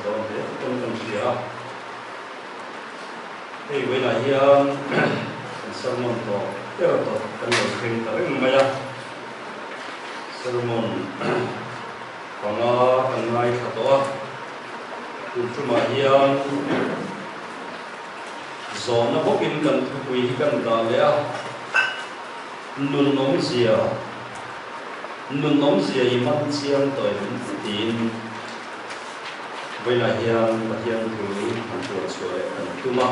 đó thế không cần gì à thì với lại hiện sermon to cái đó cần được hình tới mà ya sermon còn nó cần ngay thật đó chúng mà hiện gió nó bốc in cần quý cần đó lẽ nun nóng dìa nun nóng dìa iman chiang tới tin với lại hiện thứ hàng tuần xuôi tu ma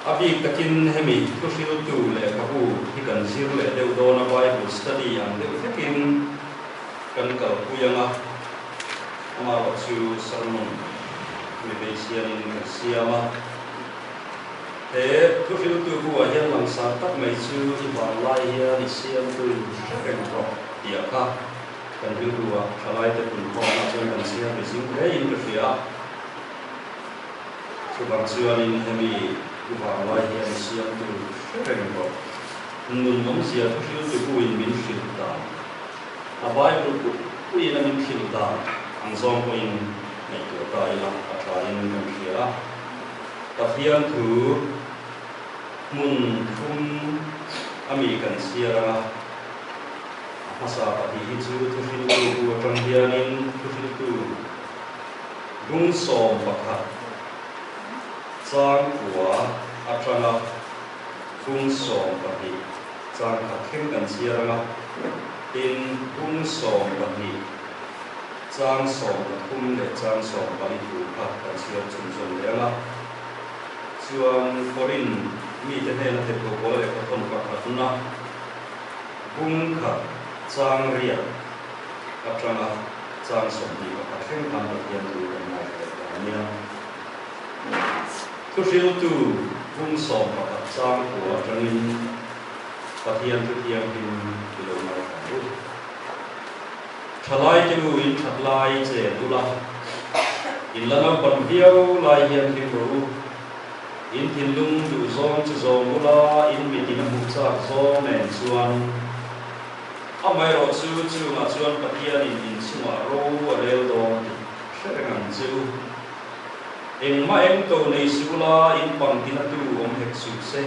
abi takin hemi tu siu tu le kabu hi kan sir le deu do na Bible study ang deu takin kan ka puyanga ama wa chu sermon mi be sian in siama thế tu siu tu bu wa hian lang sa tak mai chu i wa lai hian i siam tu ken ro dia ka kan bil ruwa thalai te kun ko na chen kan siam be sing re in ka fia chu bang chuan in hemi và lại hiện siêu từ rất là nhiều người nông dân thu siêu từ bùi mình siêu ta, à bài bùi là mình siêu ta, anh xong bùi này cửa tai là trái mình làm gì á, tập hiện thứ mun thun American siêu ra, mà sao thì hiện chú thu siêu từ bùi trong hiện in thu siêu từ dung sôm bạc hạt trang của Atrana Phung Song Bani trang khắc khen gần siaranga in Phung Song Bani trang Song Phung le trang Song Bani tu khắc gần siar chung chung lenga chuan forin mi te hela te ko le ko ton ka khatuna Phung khắc trang ria Atrana trang Song Bani khắc khen kan ba tian tu kan mai ka nia tu siêu tu Phung Song và trang của trang in và thiên hình kilo mai phẳng thalai tu in thalai che tu la in la nam pan hiao lai hian hin ru in thin lung tu zong chu zong mula in mi tin mu cha zo men chuan amai ro chu ma chuan pathian in suma ro rel do serang chu in ma em to nei sula in pang tin tu om hek su se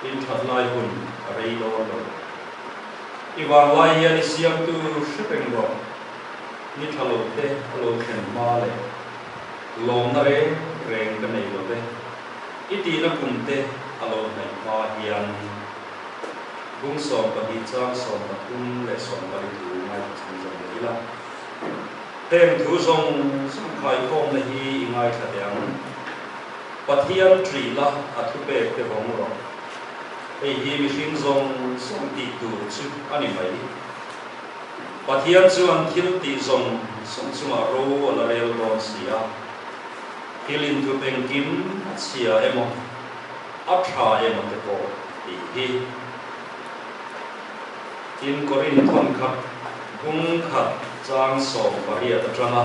in thalai hun rei do do iwang lai hian siam tu shipeng ro ni thalo te alo khen ma le lom na re reng ka nei lo te iti na kum te alo nei ma hian bung som pa hi chang som pa kum le som pa ri tu mai chung jong le la thêm thứ song song khai khom na hi ingai tha yang pathian tri la athu pe te vong ro ei hi mi hring zong song ti tu chu ani mai pathian chuan thil ti zong song chunga ro ala rel don sia hilin tu peng kim sia emo atha emo te ko ti hi in korin thon khat bung khat trang song paria ta trama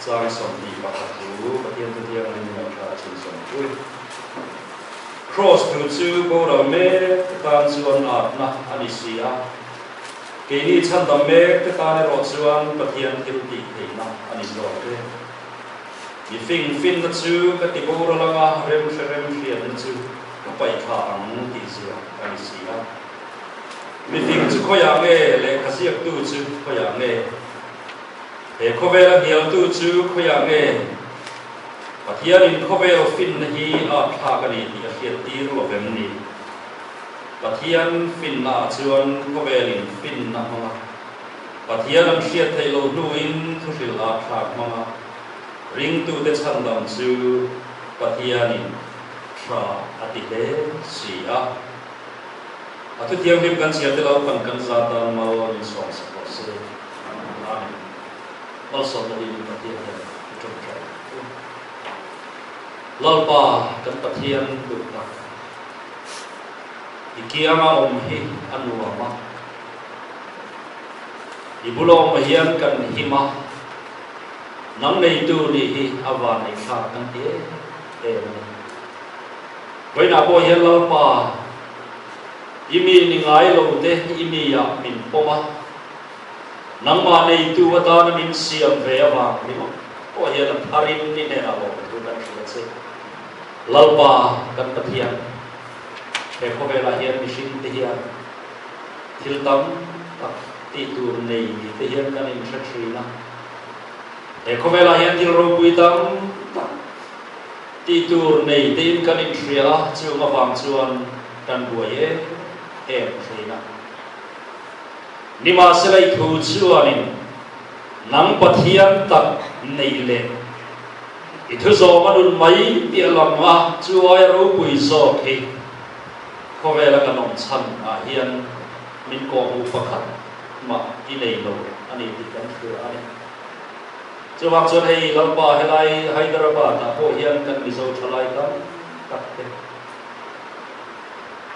trang song di pa tu pathian tu tiang ni ma tha chin song ui cross tu chu bo ra me tan chuan at na ani sia ke ni chan da me te ta ne ro chuan pathian til ti thei na ani zo te ni fin na chu ka ti bo ra langa rem fian chu ka pai kha ang ti sia ani sia mi chu khoya nge le khasiak tu chu khoya nge he khovela hial tu chu khoya nge pathian in khovelo fin hi a tha ka ni ti a hiat ti ro vem ni pathian fin na chuan khovelin fin na ma pathian an hiat thei lo nu in thu sil a tha ma ring tu te chan dam chu pathian in tha ati he si a atu tiang lim kan sia te lo pan kan za ta ma lo ni song sa ko se amen also the living pathian trong trời lalpa kan pathian tu ta ikiama om hi anuama ibulo ma hian kan hima nang nei tu ni hi awan ai kha kan te na bo hian lalpa imi ni ngai lo te imi ya min poma nang ma nei tu ata na min siam ve awang ni mo o hian tharin ni ne na lo tu kan thia che lalpa kan pathian he ko vela hian mission te hian thil tam tak ti tur nei ni te hian kan in thri na he ko vela hian thil ro pui tam tak ti tur nei te in kan in thria chu ma wang chuan kan buai em thri na ni ma se lai thu chuan in nang pathian tak nei le i thu zo ma nun mai pi lam ma chu ai ro pui zo khi ko vela kan om chan a hian min ko hu pakhat ma i nei lo ani ti kan thua ani chu wang chuan hei lalpa helai Hyderabad na po hian kan mi zo thalai kan tak te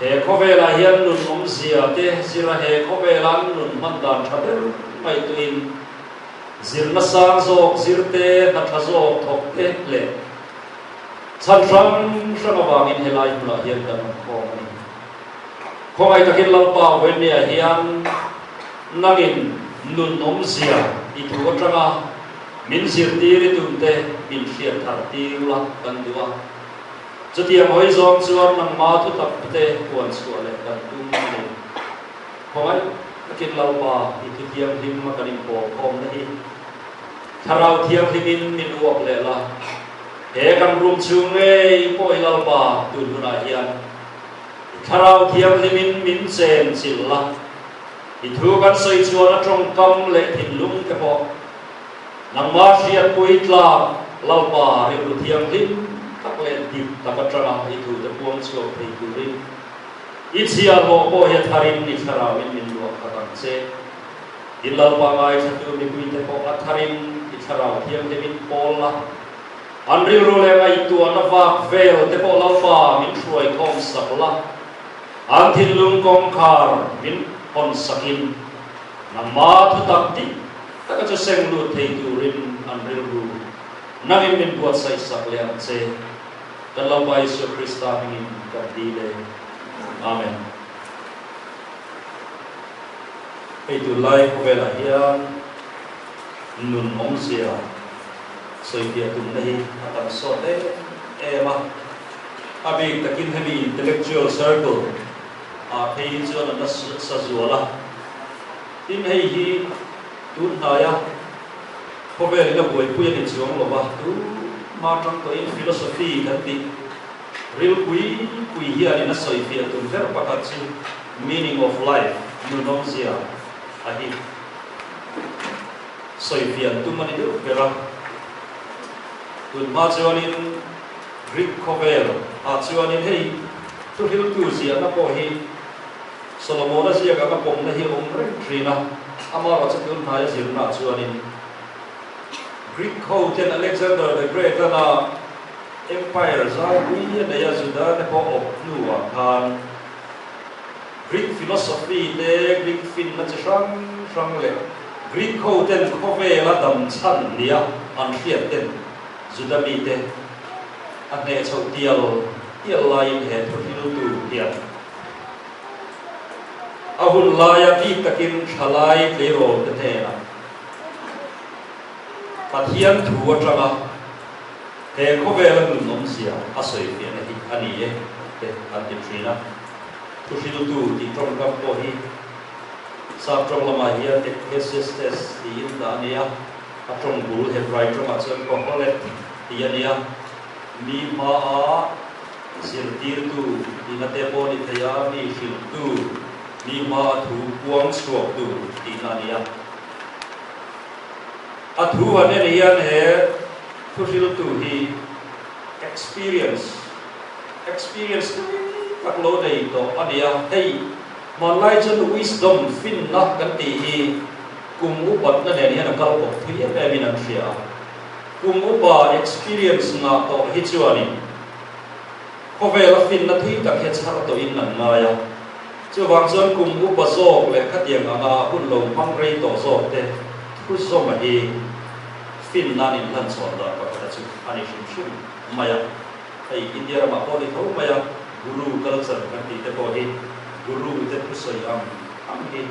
he ko vela hian nun om zia te zira he ko vela nun man dan thade mai tuin zir na sang zok zir te na tha zok thok te le chan rang awang in helai hula hian kan ko ni ko ai takin lalpa wen ni a hian nangin nun om zia i thu atanga min zir ti ri tum te min khiat thar ti la kan duwa chutiam hoi zom chuan nang ma thu tak te kuan chu le kan tum ni ko ai takin lalpa i thu tiam him ma kan in po khom na hi tharau thiam himin min uak le la he kan rum chung nge po i lalpa tu huna hian tharau thiam himin min chen sil la i thu kan soi chuan atong kam le thin lung ke po nang ma hriat pui tla lalpa ri ru thiam him tak le dip takatra i thu te puang chu thei tu rin i chia ho po he tharin ni tharau min lo khatang che in lalpa ngai thatu ni pui te po atharin i tharau thiam himin pol la an ril ru le ngai tu an vak vel te po lalpa min thruai khom sak la an thin lung kong khar min hon sakin na ma thu tak ti taka chu seng lu thei tu rin an ril ru nangin min buat sai sak le an che kan lalpa Yesu Krista min kan di le amen ei tu lai ko vela hian nun om sia soi pia tum nei atam so te ema abi takin hemi intellectual circle a thei chuan an sa zuala tin hei hi tun haya ko vela na boi pui ni chuang lo ba tu ma tang ko in philosophy kan ti real pui hian in a soi pia tum ver pakat chu meaning of life nun om sia ahi soi fian tu mani du vera tun ma chuanin Greek cover a chuanin hei tu hil tu sia na po hi Solomon sia ka pom na hi om re trina amara chakun na ya zirna chuanin Greek hotel Alexander the Great na empire za wi na ya juda na po op nuwa kan Greek philosophy le Greek fin na chang le Greek hotel khove la dam chan nia an khiat ten zudami te an ne chau tial lai he thil tu hian ahun laya ti takin thalai le ro te ne na pathian thu atanga he khove la nun nom sia asoi fian hi ani e te an ti trina tu hil tu ti trong kam po hi sa trong lama hian te SSS ti in da nia a trong bul he right trong a chuan ko hole ti ania mi ma a sir tir tu ti na te po ni thaya mi hil tu mi ma thu puang suak tu ti na nia a thu ane hian he tu hil tu hi experience tak lo nei to ania hei mon lai chun wisdom fin na kan ti hi kum upat na ne hian kal ko thia pe min an thia kum upa experience na to hi chuani ko vela fin na thi tak he char to in nan maya chu wang chuan kum upa zok le khatiang anga hun lo phang rei to zok te thu zo ma hi fin na nin lan chon da ka ta chu ani shim maya ei India ma ko ni tho maya guru culture kan ti te ko hi guru te kusoi am hi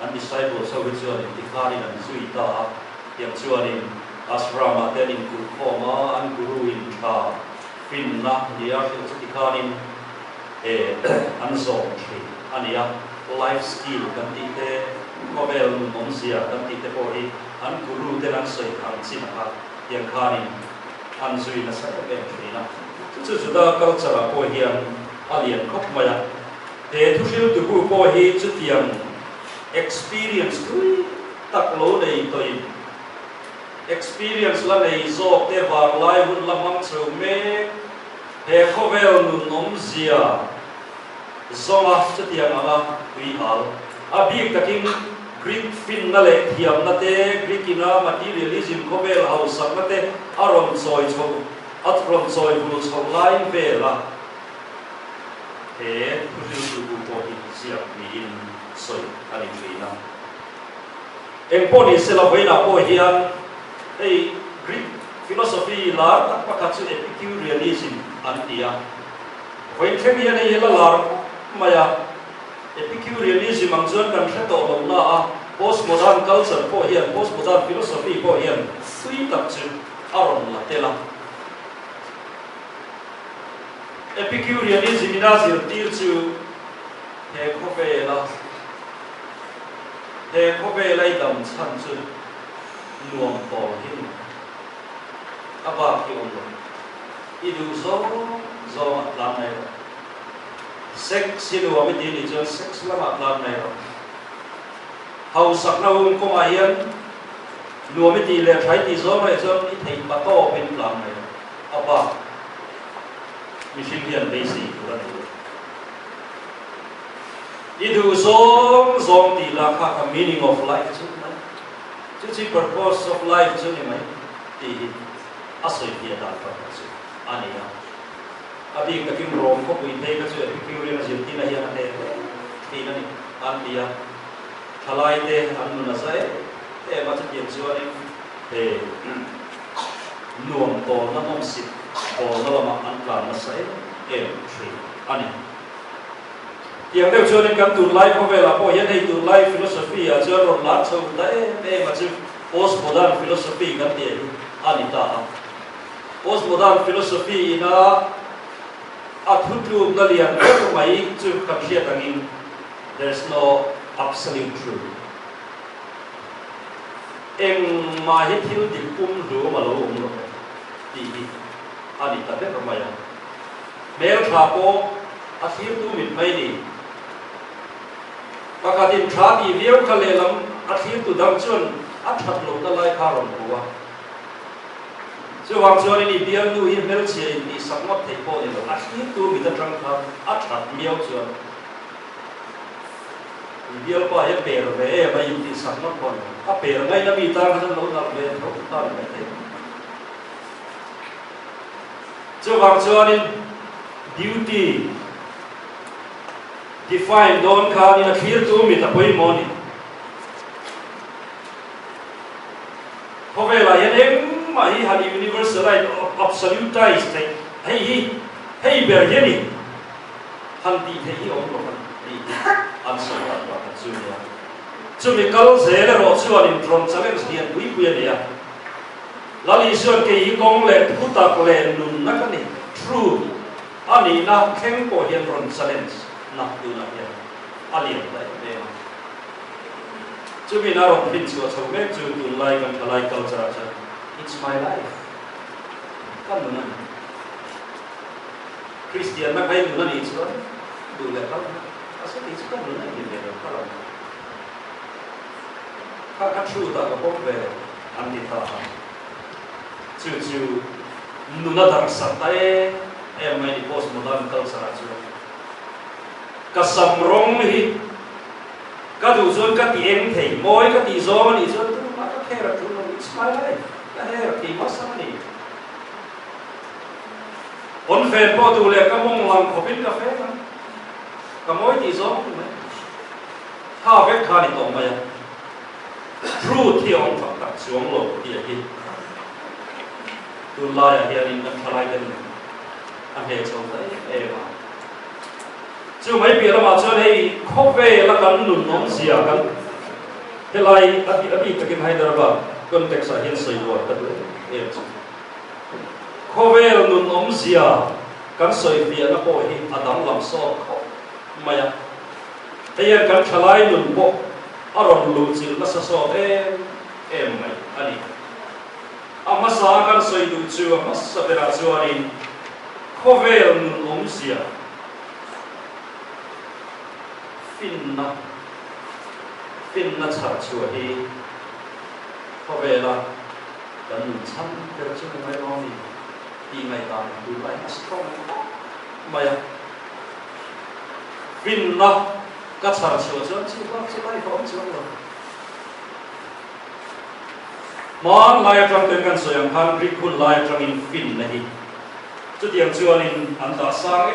an disciple so with chuan in tikharin an zui ta tiang chuan in asrama ten in kul khoma an guru in tha fin na dia tikharin an zong thi ania life skill kan ti te kovel mom sia kan ti te pori an guru te an soi khang chin ha tiang kharin an zui na sa be thi na chu da culture ko hian alien khop maya te thusil tu ku ko hi chu tiang experience tui tak lo nei toi experience la nei zo te war lai hun lamang chu me he khovel nu nom zia zonga chu tiang ala tui hal abi takin Greek fin na le thiam na te Greek ina materialism khovel house na te arom choi chho atrom choi bu chho lai ve la he thusil tu ko hi sia ni in soi ani trina emponi sela voina po hian ei Greek philosophy la tak pakhat chu epicureanism antia voin themi ani hela lar maya epicureanism ang chuan kan threto lo na a postmodern culture po hian postmodern philosophy po hian sui tak chu aron la tela epicureanism ina zir tir chu he khobe lai dam chan chu nuam to hin aba ki on idu zo lam nai sex silu ami din ni jo sex lama lam nai ro hau sak na um ko ma hian nuam ti le thai ti zo mai zo ni thei ba to pen lam nai aba mission hian basic ra ni idu zong ti la kha ka meaning of life chu mai chu chi purpose of life chu ni mai ti asoi ti da pa chu ani ya abi ka kim rom ko pui te ka chu epicurean na jin ti na hian ate ti na ni an dia thalai te an nu na sai te ma chu ti chu ani te nuam to na nom sit ko na ma an plan na sai em tri ani tiang deu chuan in kan tur lai ko vela po hian hei tur lai philosophy a chuan ron lat chho da ma chu postmodern philosophy kan ti ani ta postmodern philosophy ina athutlu na lian ko mai chu kan hria tangin there's no absolute truth eng ma hi thil dik pum lu ma lo lo ti ani ta de ma ya mel tha po a thir tu mit mai ni pakatin tha ti viau ka le lam a thir tu dam chun a that lo na lai kha ron buwa chu wang chuan ni bial nu hi mel che ni sakmat thei po ni lo a thir tu mi da tang kha a that miau chuan bial pa he per ve ba yu ti sakmat po a per ngai na mi ta ka lo na ve tho ta ni te chu wang chuan in beauty define don kha ni na khir tu mi ta poi moni povela yenem ma hi hal universalized absolutized hey ber yeni han ti the hi om lo kan ti an so wa ka chu ya chu mi kal ze le ro chu an tron challenge hian bui bui ya lali suan ke hi kong le puta le nun na ka ni true ani na kheng ko hian ron challenge na tu na hian alien lai be chu mi na ron pin chu chu me chu tu lai kan thalai culture cha it's my life kan nu na Christian na kai nu na ni chu du le ka asa ti chu kan nu na ni le ka la ka true ta ko be an ti ta chu nu na dar sa tai mai ni postmodern culture chu ka samrong hi ka du zon ka ti eng thei moi ka ti zo ni zon tu ma ka khera tu no it's my life ka her ti ma sa ni on fe po tu le ka mong lang khopin ka fe ka moi ti zo me ha ve kha ni to ma ya true ti on fa ta chuang lo ti hi tu la ya hian in kan thalai kan an he chau dai ma chu mai pi la ma chuan hei khope la kan nun nom sia kan helai abi takin Hyderabad context a hian sei lo tat le khovel nun omzia kan soi fia na po hi adam lam so maya heyan kan thalai nun po aron lu chil na sa so mai ani amasa kan soi du chu amasa bera chuanin khovel nun omzia finna char chu hi khovela kan cham per chu mai lo ni ti mai ta du lai strong maya finna ka char chu chu lai phom chu lo mon lai tang ten kan soyang han ri khun lai tang in fin nahi chu tiang chuanin an ta sang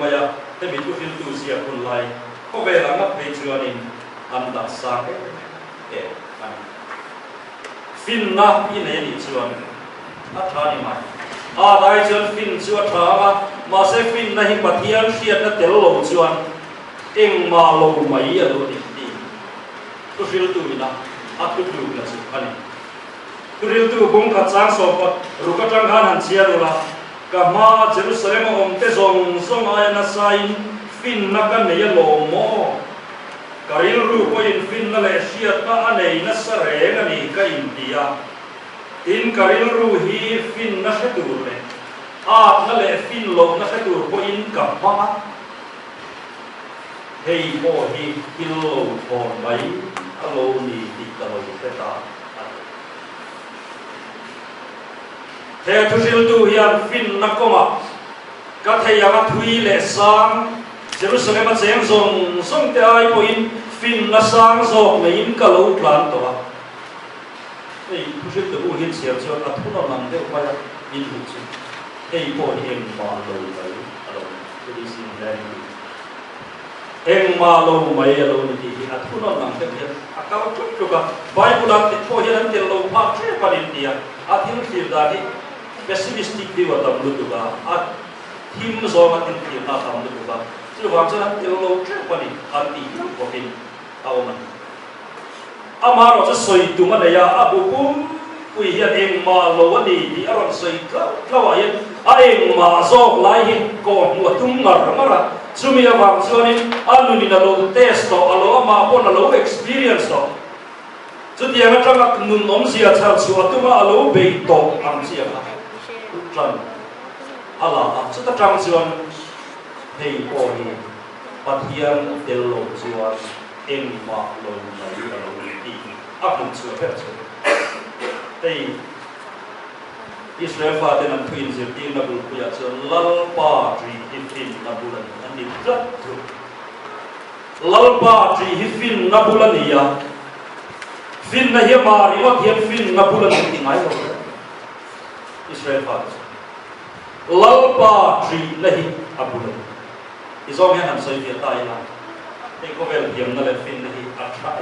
maya te mi tu fil tu sia khun lai khovela ngap pe chuanin an ta sang finna ine ni chuan a thani mai a dai chuan fin chu a thama ma se fin na hi pathian hiat na tel lo chuan eng ma lo mai a lo ni ti tu fil tu ina a tu lu na chu ani tu ril tu bung kha chang so pat ru ka tang han han chia ru la ka ma Jerusalem om te zong song ai na sain fin na kan ne lo mo karil ru ko in fin na le siat ka anei na sare na ni ka India in karil ru hi fin na khatur le a na le fin lo na khatur ko in ka ma hei bo hi kilo thon mai alo ni ti ka lo te ta he thu sil tu hian fin na koma ka thei anga thui le sang Jerusalem a cheng zong song te ai po in fin na sang zo me in ka lo tlan to a ei thu sil tu hin sia cho a thu na nam de pa ya in hu chi ei po hin ma lo mai alo to this in very eng ma lo mai alo ni ti a thu na nam de a ka chu chu ka Bible an ti po hian an te lo pa tre pa in dia a tin thir da ni pessimistic view of the Lutuba, at him Zoma in the Lutuba. So, Vamsa, you know, Tripoli, and the Yokokin, our Amaro, the soy to Manaya, Abu, we hear him Maloni, the Aron soy, Klawayan, I Mazo, lying, go, Mutumar, Ramara, Sumia Vamsonin, Alunina low test or Aloma upon a low experience of. So the Amatak Nunomsia tells you, Atuma, a low bait dog, Amsia. Allah, so the transition hey boy, but here the low Ziwan in Marlon, up to a person. Hey, Israel Father and Twins in Nabu Kuyatsu, Lalpatri, Hifin Nabulan, and the blood to Lalpatri, Hifin Nabulania, Fin Nahimari, what he Fin Nabulan in Ireland. Israel Father. Lalpa tree nahi abulan. Isong yan ang soy dia tayo na. Eko vel diam na lefin nahi atra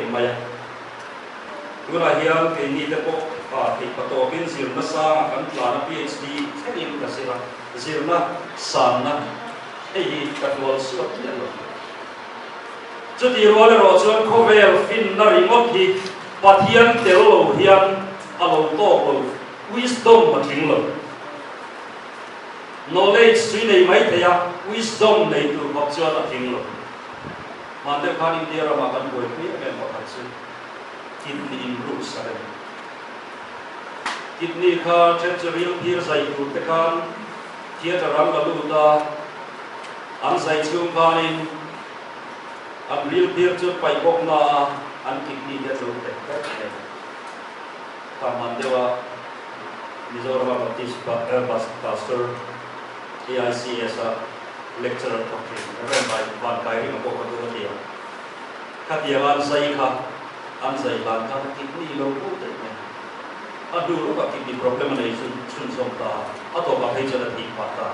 maya. Guna hiyan kay nita po kay patopin sirna sa kan plana PhD kanin kasira sirna sana katwal suat yan lo. Jadi ruale rojuan ko vel fin na rimot hi patian telo hiyan alo to lo wisdom mating lo. Knowledge suy này mấy thầy à, wisdom này từ học chưa là tiếng rồi. Mà nếu khán in dia mà cần buổi phía bên học thật sự, kidney improves ở đây. Kidney kha trên cho real peer dạy tụt cái khan, thiệt là răng là lụt ta, anh dạy chung khan in, anh real peer chút phải bốc na, anh kidney dia lụt cái này. Kaman dewa, Mizoram Baptist pastor. AICS lecturer doctrine, Rabbi Van Kairi of Bokadotia. Katiavan Saika, Ansai Lanka, kidney low voted. A do look at kidney problemation, Sunsomta, Atoba Hajala Pata,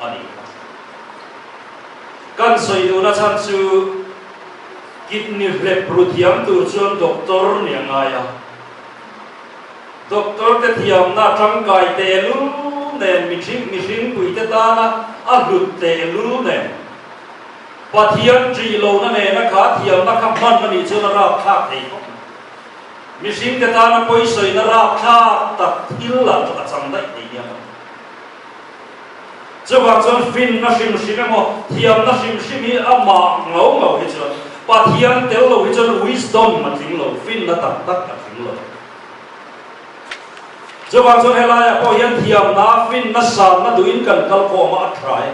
Anika. Kansai Unachansu, kidney reprutiam to John Doctor Niangaya. Doctor Tetiam Natangai Telu. Nên mình sinh quỷ tế ta là áp lực tệ lưu nè Pathian tri lo na ne na kha thiam na kham man na ni chu na ra khak thei ko mi sim te ta na poi soi na ra khak tak thil la chu achang dai thei ya chu wang chon fin na sim sim mo thiam na sim sim hi ama ngau ngau hi chu Pathian tel lo hi chu wisdom ma thing lo fin na tak tak ka thing lo chu wang chon hela ya po hian thiam na fin na sa na duin kan kal ko ma thrai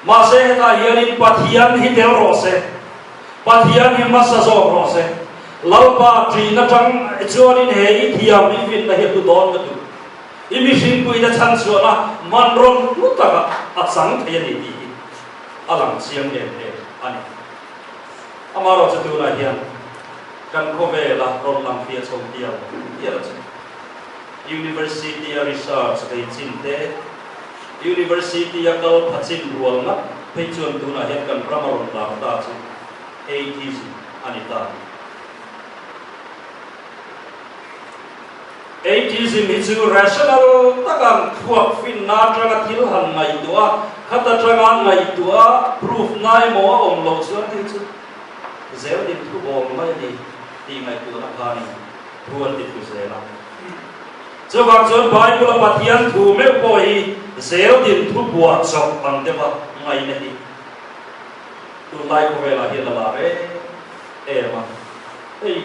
mà sẽ ta hiền Pathian hi tel rose Pathian hi masa zo rose lalpa tri na chang chuan in he thiam ni fin na he tu don ka tu imi sin pui da chan chuan na man ron mutaka atsang thei ni ti alang siang le le ani amaro chu tu na hian kan ko ve la ron lam pia chom tia tia la university research dei chin te University ya kal phachin rual na peichuan tu na hian kan pramaron la ta chu atheism anita atheism hi chu rational takang thuak fin na tanga thil han ngai tua khata tanga ngai tua proof nai mo om lo chuan ti chu zel din thu bom mai ni ti ngai tu na phani thuan ti tu zela chu wang chuan Bible Pathian thu me po hi zel din thu buat chok bằng te ba ngai ne hi tu lai ko vela hi la re ma hey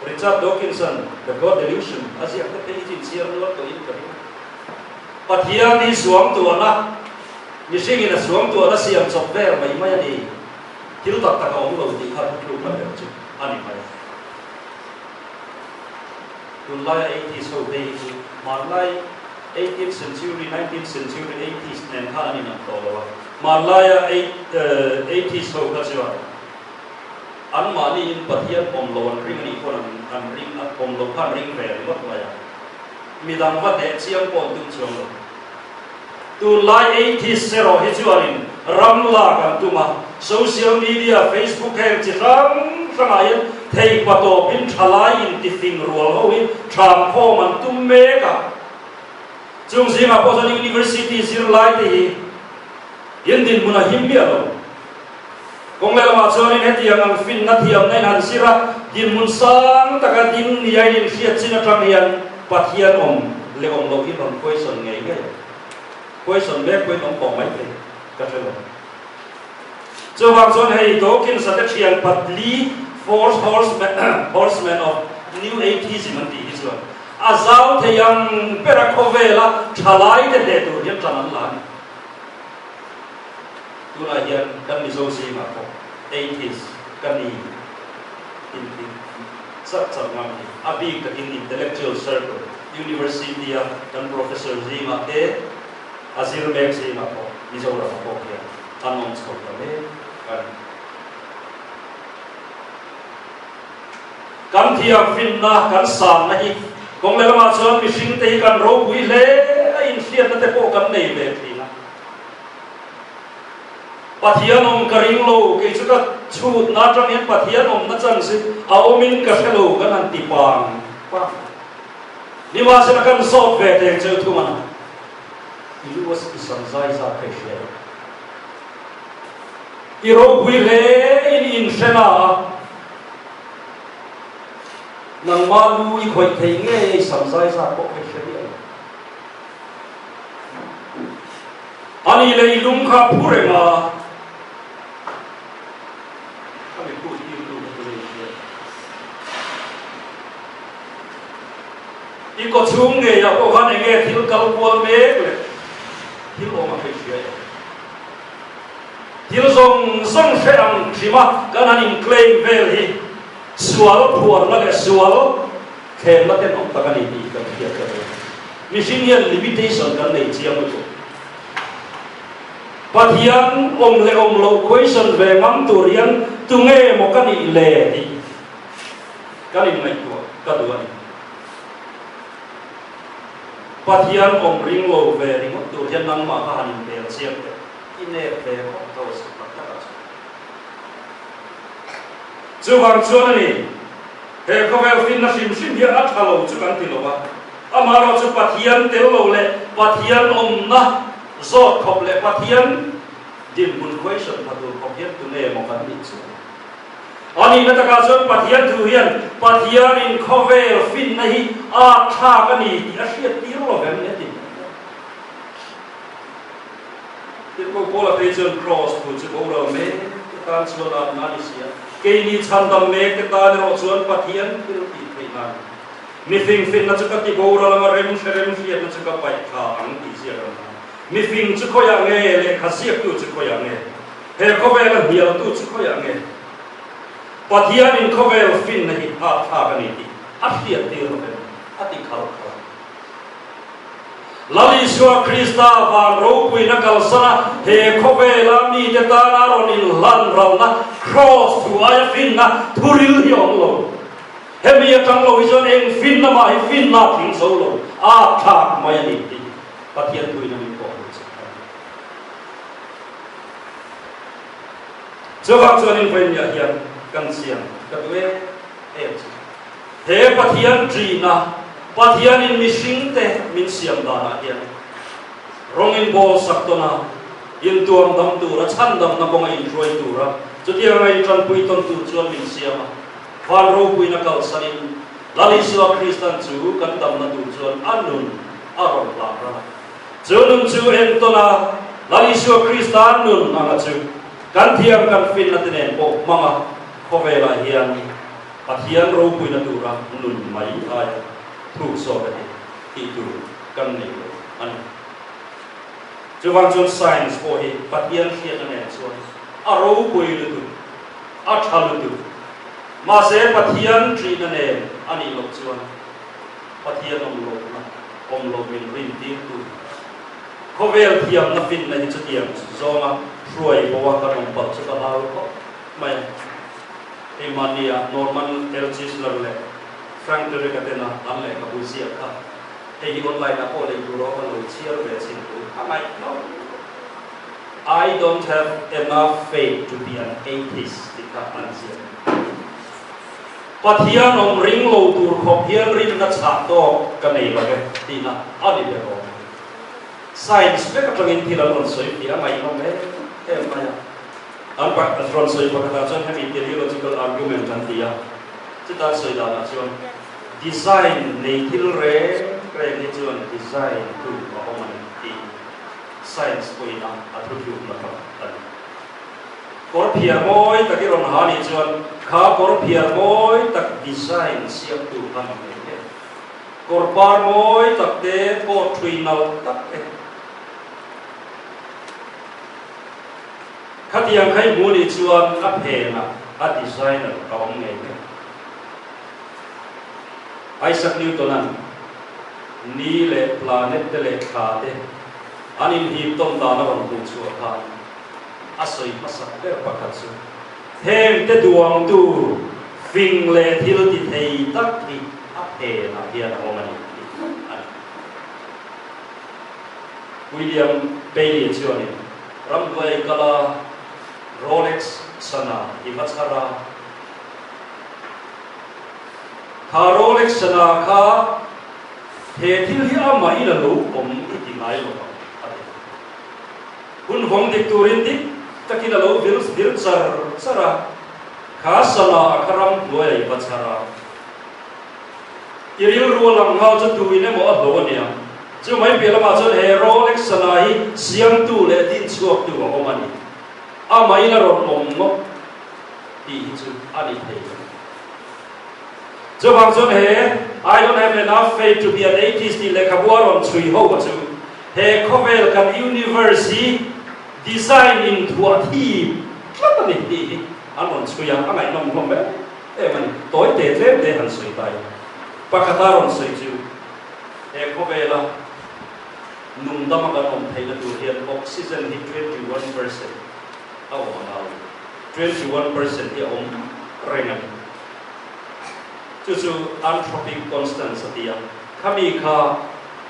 Richard Dawkinson the God Delusion asia ka te chin siar lo to in ka Pathian ni suam tu na ni sing ina suam tu na siam chok ver mai mai ni til tak tak ong lo ti kha tu ka le chu ani mai tu lai 80s ho dei man lai 18th century, 19th century, 80s nen kha ni na to lo Malaya 80s ho ka chwa an ma ni in Pathian om lo ring ni ko an ring a om lo khan ring ve lo ma ya mi dang va de chiam pon tu chong lo tu lai 80s zero hi chuarin ramla kan tu ma social media Facebook he chi ram ai thei pato bin thalai in ti thing rual ho in tram kho man tu me ka chung sing a Boston University zir lai ti yen din muna himbia lo kong le ma chuan in heti ang fin na thiam nei han sira din mun sang taka din ni ai in hriat china tang hian Pathian om le om lo hi ron question ngei nge question be koi om pom mai te ka thelo chu wang chuan hei dokin sa te thian patli horseman of new atheism anti islam azau the yang perakhovela thalai de de tu hian chanan lan tu la hian kan ni zo si ma ko atheist kan ni in sat ngam ni abi ka in intellectual circle university ya kan professor zima te azir mek si ma ko ni zo ra ko hian announce ko ta me kan thiam fin na kan sam na hi kong le ma chuan mi hring te kan ro bui le in hriat na te po kan nei ve thina Pathian om karing lo ke chu ka chut na tang hian Pathian om na chan si a omin ka khelo kan an ti pang pa ni ma se na kan sot ve te chu thu mana i was isan zai za khe she i ro bui le in shena nang ma lu i khoi thei nge sam zai sa ko khe she ani le lung kha phure ma ani ku ti lu i ko chung nge ya ko han nge thil kal pol me le thil o ma khe she thil zong sang she ang thima kan an in claim vel hi sual puar la ke sual khem la ten om takani ti ka thia ka machine hian limitation kan nei chiam ko Pathian om le om lo question ve ngam turian tu nge mo kan i le ti kan i mai ko ka du ani Pathian om ring lo ve ring turian nang ma ka han te chiam te ine ve ko to sa ka ka chu wang chuan ani he ko vel fin na sim sim dia at halo chu kan ti lo ba amaro chu Pathian tel lo le Pathian om na zot khop le Pathian din bun question phatur khopiat tu ne mo kan ni chu ani na ta ka chon pathian thu hian pathian in khovel fin nahi a tha ka ni ti a hriat ti ro vem ne ti ti ko pola page cross pu chu ko ro me ta chuan a na ni sia ke ni chan dam me ke ta ro chuan pathian til ti thei na mi fing fin na chu ka ti go ro la rem hriat na chu ka pai kha ang ti sia ro mi fing chu ko ya nge le khasiak tu chu ko ya nge he khovel a hial tu chu ko ya nge pathian in khovel fin nahi a tha ka ni ti a hriat ti ro me a ti khar khar lali shwa krista van ro pui na kal sana he khovela mi te ta na ron in lan ral na cross tu ai fin na thuril hiong lo he mi atang lo izon eng fin na ma hi fin na thing so lo a tha mai ni ti pathian pui na mi ko cho vak chuan in ven ya hian kan siam ka we he pathian tri na pathian in mishing te min siam da na hian rong in bol saktona in tuam dam tu ra chan dam na bonga in roi tu ra chutia ngai tran pui ton tu chuan min siam van ro pui na kal sanin lali swa kristan chu kan dam na tu chuan anun aron la ra chunun chu en tona lali swa kristan nun na chu kan thiam kan fin na tenen bo manga khovela hian pathian ro pui na tu ra nun mai ai thu so ka ti tu kan nei lo an chu wang chun science ko hi pathian khiat na ne chuan a ro pui lu tu a thal tu ma se pathian tri na ne ani lo chuan pathian om lo min rin ti tu khovel thiam na fin na hi chutiam zonga ruai bawa ka rom pat chu ka lau ko mai emania normal elchis le frank de ka tena an le ka busia ka he hi online na ko le ro ka lo chiar ve chin tu amai no I don't have enough faith to be an atheist ka ansia pathian om ring lo tur khop hian rin na cha to ka nei ba ke tina ani le ro science pe ka tangin thila lon soi ti amai no me em maya an pa ron soi pa ka chan ha ideological argument an tia chita soi da na chuan design nei thil re ni chuan design tu ma man ti science ko ina athu na ka tan kor phia moi ta ki ron ha ni chuan kha kor phia moi tak design siam tu kan ne kor par moi tak te ko threinal tak te khatiang khai mu ni chuan a phe na a designer ka ong nge ne Isaac Newton an ni le planet te le kha te anin hi tom da na ron tu chu kha asoi masak te pakhat chu hem te duang tu fing le thil ti thei tak ti a phe na hian ong ani William Bailey chuan ramway kala Rolex sana ibachara kha Rolex sana kha he thil hi ama ila lo om ti ngai lo hun hong dik turin dik takila lo vir sara kha sana akaram loya ibachara iril rulang hau chu tu ine mo a lo nia chu mai pela ma chon he Rolex sana hi siam tu le tin chuak tu o mani a mai la ron om mo ti chu ani thei chu bang chon he I don't have enough faith to be an atheist le khabwa ron chui ho chu he khovel kan university design in thua thi tlatani ti an ron chui yang angai nom nom be e mani toy te tlem de han sui tai pakata ron sui chu he khovela nung dama kan om thei la tu hian oxygen hi 21% au now 21% hi om rengan chu anthropic constant satia khami kha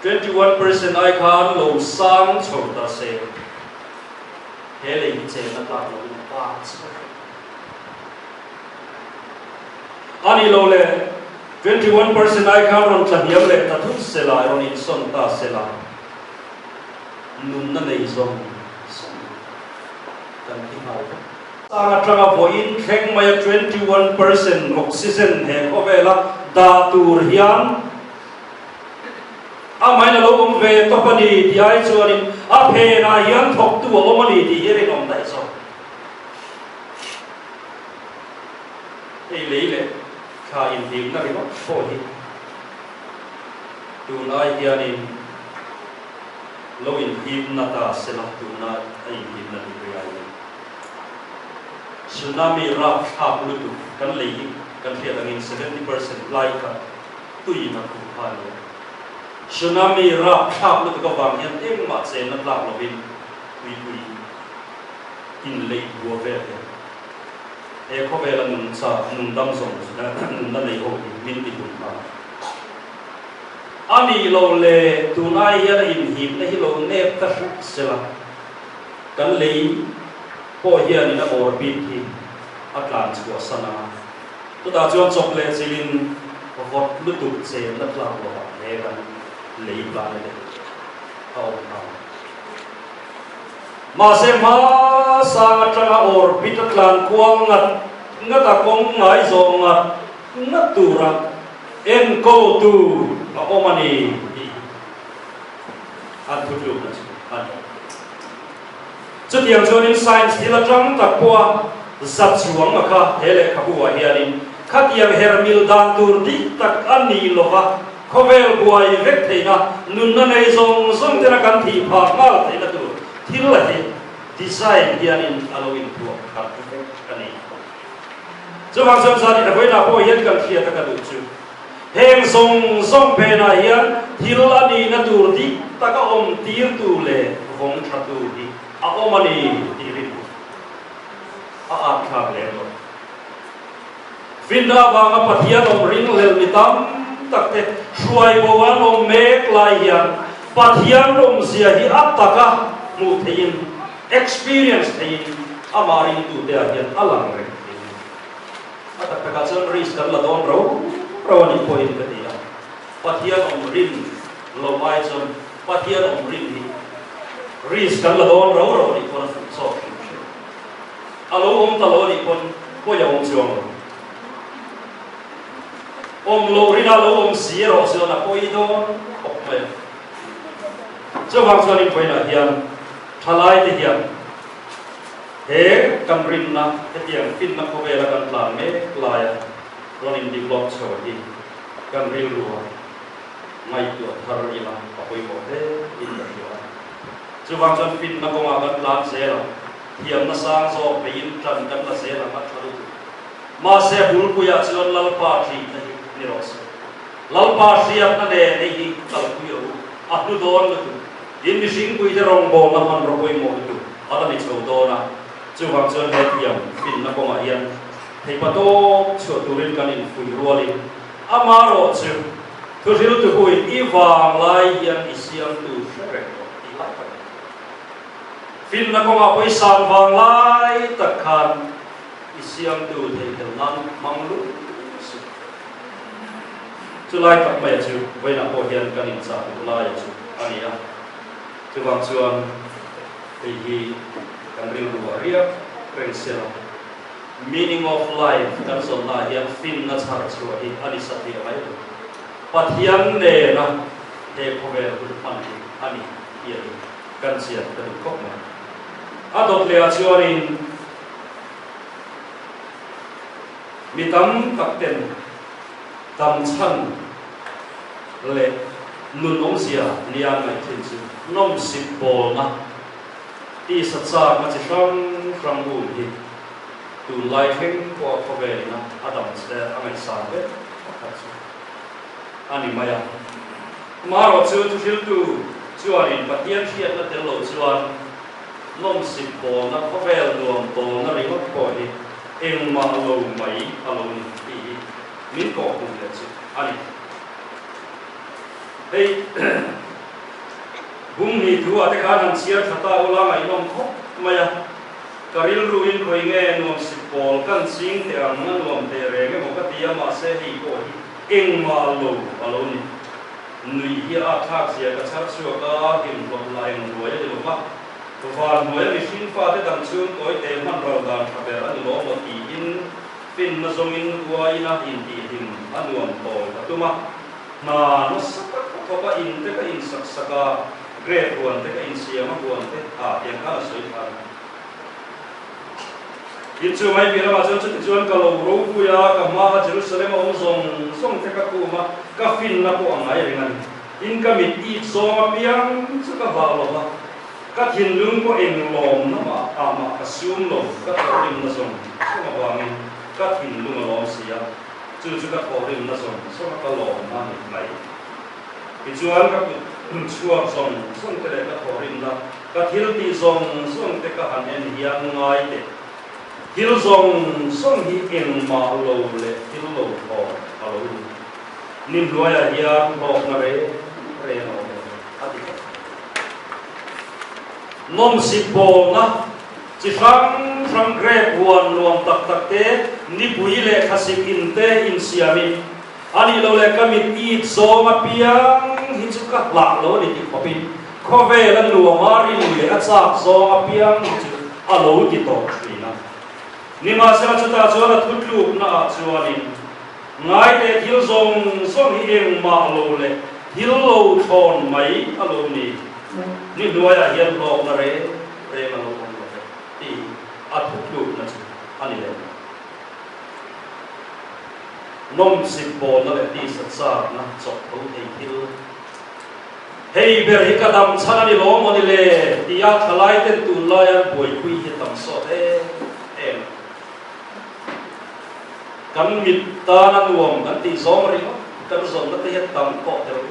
21% ai khan lo sang chota se hele hi che na ta lo pa ani lo le 21% ai khan ron thahiam le ta thu se la ron in son ta se la nun na nei zong kan thi hau sang atanga voin kheng maya 21% oxygen he ovela da tur hian a mai na lo ve to pani ti ai chuanin a phe na hian thok tu omani ti here nom dai so ei leile kha in him na ri no pho hi tu nai hianin lo in him na ta sela tu na ai him na ri ai tsunami rap hap lu tu kan lei kan thia dangin 70% lai ka tu in na ku ha lo tsunami rap hap lu tu ka wang hian em ma chen na lak lo bin pui in lei bo ve e ko ve la nun sa nun dam song na nun na nei ho min ti kun pa ani lo le tu nai hian in him na hi lo nep ta sela kan lei po hian in a orbit hi atlan chu sana to da chuan chok le chilin vot lu tu che na tla lo he kan lei ba le au ma se ma sa tanga orbit atlan kuang ngata kong ngai zo ngat tu ra en ko tu a omani an thu lu na an chu tiang chuan in science hila tang tak kwa zat chuang ma kha hele khabuwa hianin khatiam hermil dan tur di tak ani lova khovel buai vek theina nun na nei zong zong tena kan thi pha mal theina tu thil la hi design hianin alowin tu khat vek kani chu wang sam sa ni a voina po hian kan thia ta ka du chu heng zong zong pe na hian thil ani na tur di taka om tir tu le vong tha tu hi a omani ti rin a kha le lo vinda wanga pathian om ring lel mitam takte shuai bowan om mek lai hian pathian rom zia hi ataka mu thein experience thein amari tu te hian alang re atak ka chon risk kan la don ro rawani point ka dia pathian om ring lo mai chon pathian om ring hi risk kan la don ro ni kon so alo om ta lo ni kon ko ya om chuang om lo rina lo om si ro so na ko i don ok mai cho wang so ni point na hian thalai te hian he kam rin na te tiang pin na ko vela kan plan me klaya ronin develop so hi kan ril ruwa mai tu thar ila pa koi bo he in da hiwa chu wang so pin na ko ma kan plan se la hiam na sang so pein tran kan la se la ma tharu ma se bul ku ya chon lal pa thi ni ro se lal pa siap na de nei hi kal ku yo a tu don lu in mi sing ku i rong bo na man ro koi mo tu ala ni chho do na chu wang chon he hiam pin na ko ma hian thei pa to chu tu rin kan in fui ruali ama ro chu tu sil tu hui i wang lai hian i siam tu shere i lai pa fin na ko ma poi sam wang lai takhan isiam tu thei tel nan manglu chu lai tak mai chu voi na po hian kan in cha tu lai chu ania chu wang chuan ei hi kan ril ruwa ria reng sel meaning of life kan son na hian fin na char chu hi ani sa ti mai pathian ne na he khovel tu man ani hian kan sia kan kok ma adot le achuarin mitam kapten tam chan le nun om sia lian mai thin chu nom sip bol na ti sa cha ma chi from bu hi tu lai heng ko khovel na adam se amai sa ve ani maya maro chu tu hil tu chuarin pathian thiat na tel lo chuan nom sip bol na khovel nuam bol na ri hot ko hi em ma lo mai alo ni ti min ko ku le chu ani ei bung ni thu ate kha nan chiar thata ola mai nom kho maya karil ruin khoi nge nom sip bol kan sing te ang na nom te re nge mo ka tia ma se hi ko hi eng ma lo alo ni nui hi a thak sia ka char chu ka kim lo lai ng lo ya de ba và mỗi người xin pha để đằng trước tối tế man rau đàn thà bè anh lỗ một tí in pin nó giống in qua in à in tí hình anh luồn tối tu mà nó sắc có cái in thế cái in sắc sắc à great buồn thế cái in xiêm mà buồn thế tiếng khá là sôi thà in chưa mấy việc mà chân cái lầu râu buya cái mà Jerusalem ông song thế cái cụ mà cái pin nó có anh ấy rồi in cái mít ít zo mà piang chứ cái vào rồi mà các thiên lương có em lòm nó mà cái xương lòm các thổ rim nó xong xong mà vào mình các thiên lương lòm xí à chứ các thổ rim nó xong xong cái lòm mà hiện nay cái chuan các chuột xong xong cái đấy các thổ rim đó các thiên ti xong xong cái hành en hiang ngay đấy thiên xong xong hi em mà lâu lệ thiên lâu thọ lâu nín loài hiang lòm nó đấy nó nom sipo na chỉ phang grep huan nuam tak te ni pui le khasik in te in siamin ani lo le kamit i zo ma piang hi chu ka la lo ni ti khopin khove lan lu ma ri le a cha zo ma piang hi chu a lo ti to na ni ma sa chu ta zo la thut lu na chuanin ngai te thil zong song hi eng ma lo le thil lo thon mai a lo ni ni nuaya hian lok na re ma lo kong lo ti athuk lu na chu ani le nom sipo na le ti satsa na chok tho thei thil hei ber hi kadam chana ni lo mo ni le ti a thalai ten tu lai an boi khui hi tam so em kan mit ta na nuam kan ti zom ri kan zom na te hi tam ko te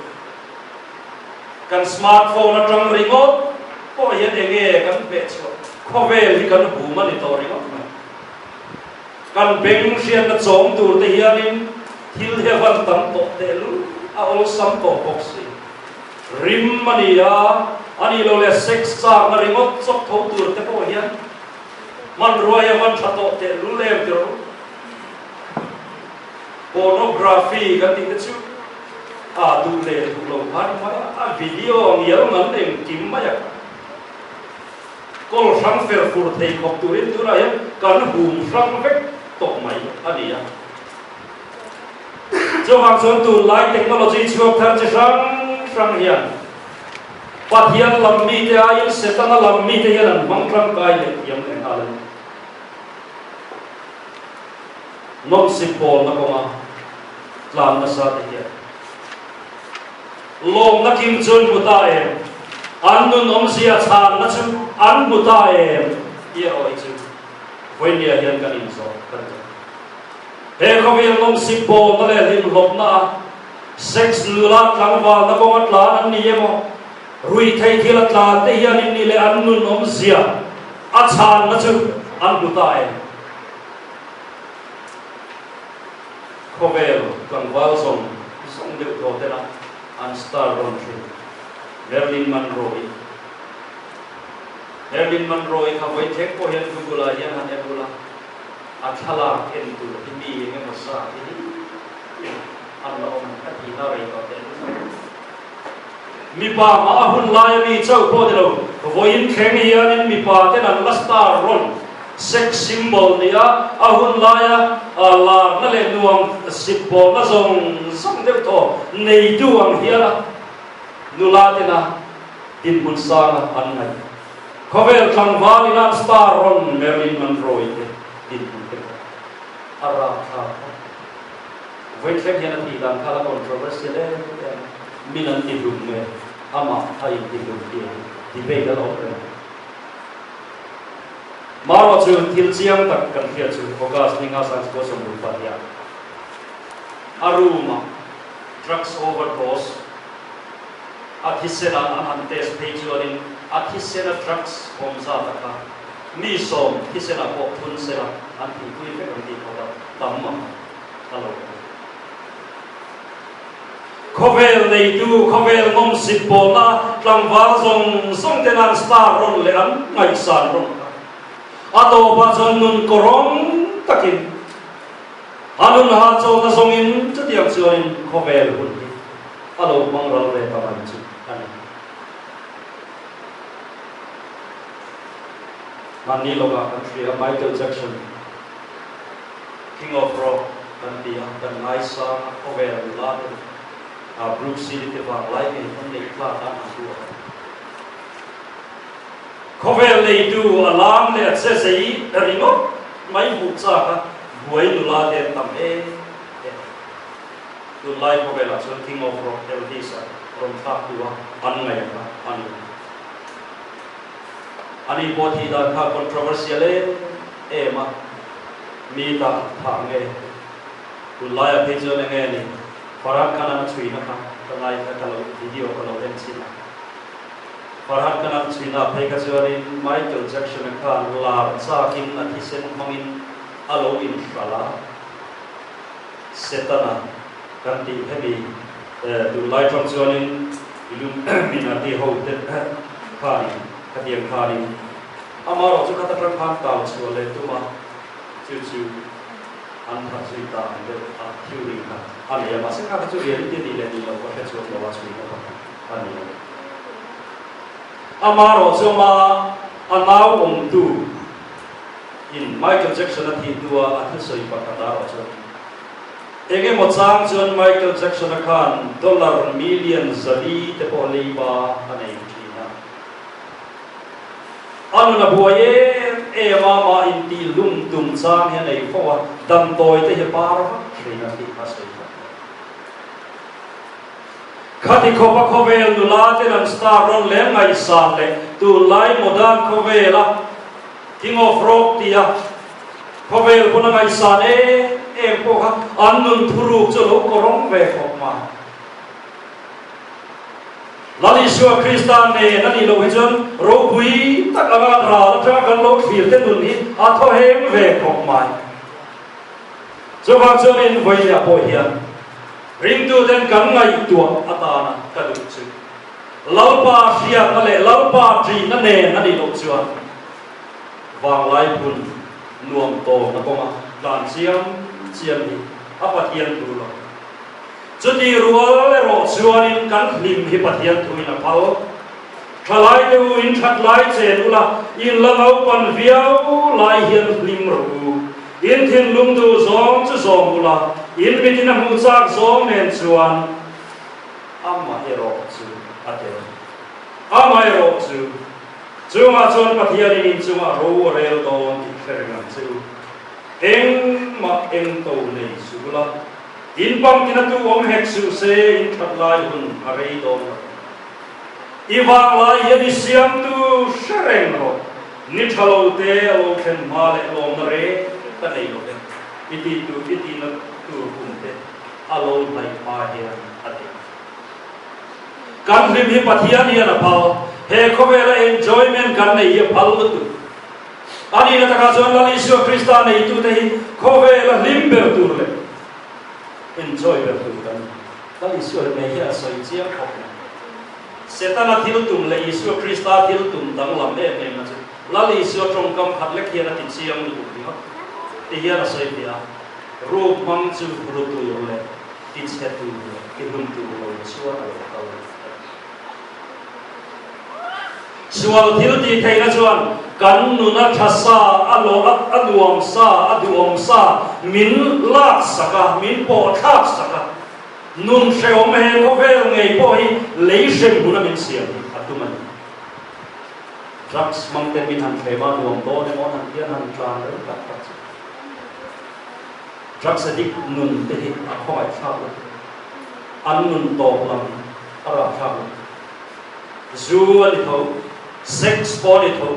kan smartphone na trong ringot ko hian enge kan pe chu khovel hi kan hu mani to ringot kan beng sian na chom tur te hianin thil heaven tam to te lu a ol sam to box rim mani ya ani lo le sex sa na ringot chok tho tur te ko hian man roya man thato te lu lem te ro pornography kan ti te chu du le du lo han ma video ngial man em kim ma ya kol sang fer fur thei khop turin tu ra ya kan hum sang vek tok mai ani ya cho hang son tu lai technology chuak thar che sang hian pathian lam mi te ayin setana lam mi te yan mang ram kai le yam en halan nom sipol na ko ma tlan na sa te ya lom na kim chun muta em an nun om sia chan na chu an muta em ye oi chu when ya hian kan in so kan he ko vi lom sipo na le lim lop na sex lula tlang wa na ko atla an ni emo rui thai thil atla te hian in ni le an nun om sia a chan na chu an muta em ko vel tlang wal song de ko te na and star run through Marilyn Monroe ka voi thek ko hian gula hian han gula athala en tu ti nge ma sa ti an lo man ka ti na rei ko te mi pa ma hun lai mi chau ko de lo voi in kheng hian in mi pa te nan la star run sex symbol nia ahun laya la na le nuam sipo na zong som de to nei duang hiala nulatena din bun sana an ngai khovel thang wali na star ron Marilyn Monroe din bun te ara tha voi thek hian ti dan khala controversy le minan ti dum me ama thai ti dum ti debate da lo Maro chu thil chiang tak kan khia chu focus ninga sans ko som ru pa ya aruma drugs overdose athisena an test page orin athisena drugs hom za taka mi som thisena ko thun sera an ti kui fe kan ti ko da tamma alo khovel nei tu khovel mom sipo na tlangwal zong song tenan star ron le an ngai san ron ato pa chon nun korong takin anun ha cho na songin chutiak chuin khovel hun alo mangrol le taman chu ani Mani loga country Michael Jackson King of Rock kan dia kan Naisa Over Lade Bruce Lee te vang lai ni kan nei kla ta tu Cover le du alam le se sei ringo mai bu cha ka buai nu la de tam tu lai Cover la so King of Rock Elvisa from ta tu an ngai ka ani boti da ka controversial ma mi ta nge tu lai a page le nge ni Farhan kana chui na ka lai ka lo video ko lo den sin Farhan kana chui na phai ka chori Michael Jackson ka la cha kin na thi sen mangin alo in shala setana kan ti hebi tu lai from chonin ilum minati ho te khani katiang khani amaro chu kata tran phan ta chu le tu ma chu an tha chui ta de a theory ka ani ma se ka chu reality ni le ni lo ko he chu lo wa chui ka ani amaro chu ma anau tu in Michael Jackson a thi tua a thu soi pa ka da chu ege mo chang chon Michael Jackson khan dollar million zali te po leiba anei anu na buaye mama inti lum tum chang he nei fo dam toy te he par trina ti pasai khati khopa khovel nu la te ran star ron le ngai sa le tu lai modern khovela King of Rock tia khovel puna ngai sa ne po ha annun thuru cholo korong ve khop ma Lali Shua Kristan ne nani lo hijon ro pui takanga ra tra kan lo fil te nun ni a tho hem ve khop mai so bang so in voi ya po hian ring tu den kan ngai tu atana ka du chu lalpa sia na le lalpa tri na ne nani lo chuan wang lai pun nuam to na ko ma dan siam chiam ni apa tian tu lo Jadi rual ro chuanin kan hlim hi pathian thuina phao thalai tu in thatlai chen ula in langau pan viau lai hian hlim ro in thin lung tu zong chu zong ula in mitina hu chak zong nen chuan amma ero chu ate amma ero chu chunga chon pathian in chunga ro rel don ti khernga chu eng ma eng to nei sula in bang kinatu om hek su se in thatlai hun arei don iwang lai yedi siam tu shereng ro ni thalo te lo khen ma le lom re ta nei lo te iti na tu hum te alo mai pa he ate kan lim hi pathian hi na phao he khobela enjoyment kan nei ye phal tu ani na taka jon lali Isu Krista nei tu te hi khobela limber tu le enjoy betul kan kali Isu ne hi asoi chia khop setana thil tum le Isu Krista thil tum dang lam le ne ma lali Isu trong kam khat le khiana ti chiam lu ti ha ti hi asoi dia rup mang chu ru tu le ti che tu ki lum tu lo suwa lo ka sual thil ti theina chuan kan nu na thasa alo aduam sa min lak saka min po thak saka nun sheom he ko vel ngei po hi leisem buna min siam atuman drugs mang te min han thema nuam to ne mon han tian han tran le tak tak drugs addict nun te hi a khoi thak an nun to lam ara thak zu ali tho sex body tho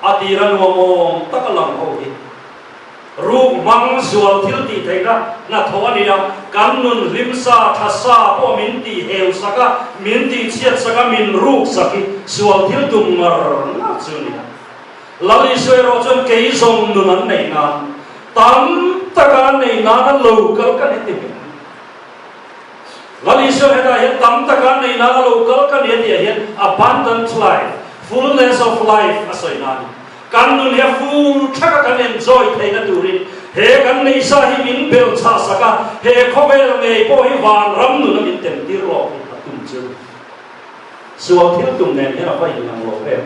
atiran wamom takalang ho hi rup mang sual thil ti theina na thawani kan nun limsa thasa po min ti heu saka min ti chiat saka min ruk saki sual thil tum mar na chuni lali suero chon kei song nun an nei na tam taka nei na na local kan ti lali suero heta he tam taka nei na local kan he abundant life fullness of life asoi na kan nun he full thaka kan enjoy theina turin he kan nei sa hi min bel cha saka he khobel nei po hi wan ram nu na min tem tir lo tum chu sual thil tum nen he na pai nang lo pe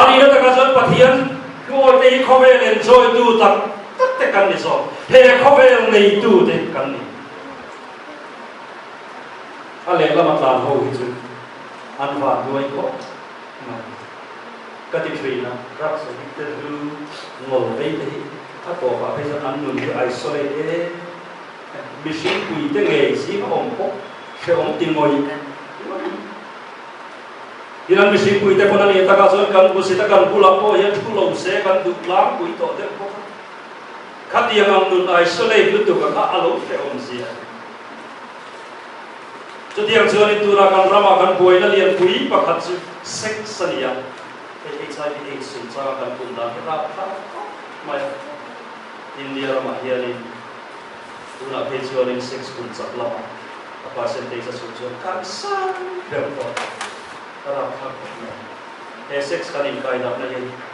ani na ta ka jan pathian ngồi đây không về enjoy tu tập tất cả cái này rồi he không về này tu thế cái này anh lấy làm mặt làm hậu chứ anh vào đuôi có cái thứ gì nào rắc sự cái thứ ngồi đây thìถ้าตัวว่าเป็นอันหนึ่งที่ไอโซเลตมิชิคุยแต่เงยสิเขาองค์พกเชื่อองค์ติงอยที่นั่นมิชิคุยแต่คนนั้นเนี่ยตะการส่วนกันกุศิตะกันกุหลาบโอ้ยทุกลมเสกันดุล้างคุยต่อเด็กพกขัดยังอันหนึ่งไอโซเลตลุตุกันข้าอารมณ์เชื่อองค์เสียจุดที่ยังเชื่อในตัวกันรามากันป่วยนั่นเรียนคุยประคัตสุเซ็กซ์เนี่ยHIV AIDS สุนทรกันปุ่นดาที่รับไม่อินเดียมาเฮียนี่ดูน่าเพจชวนนี่เซ็กซ์ปุ่นจับลำอ่ะเปอร์เซ็นต์ที่จะสูงสุดกันสักเดือนก่อนรับครับเนี่ยเซ็กซ์กันอีกใครนับเลย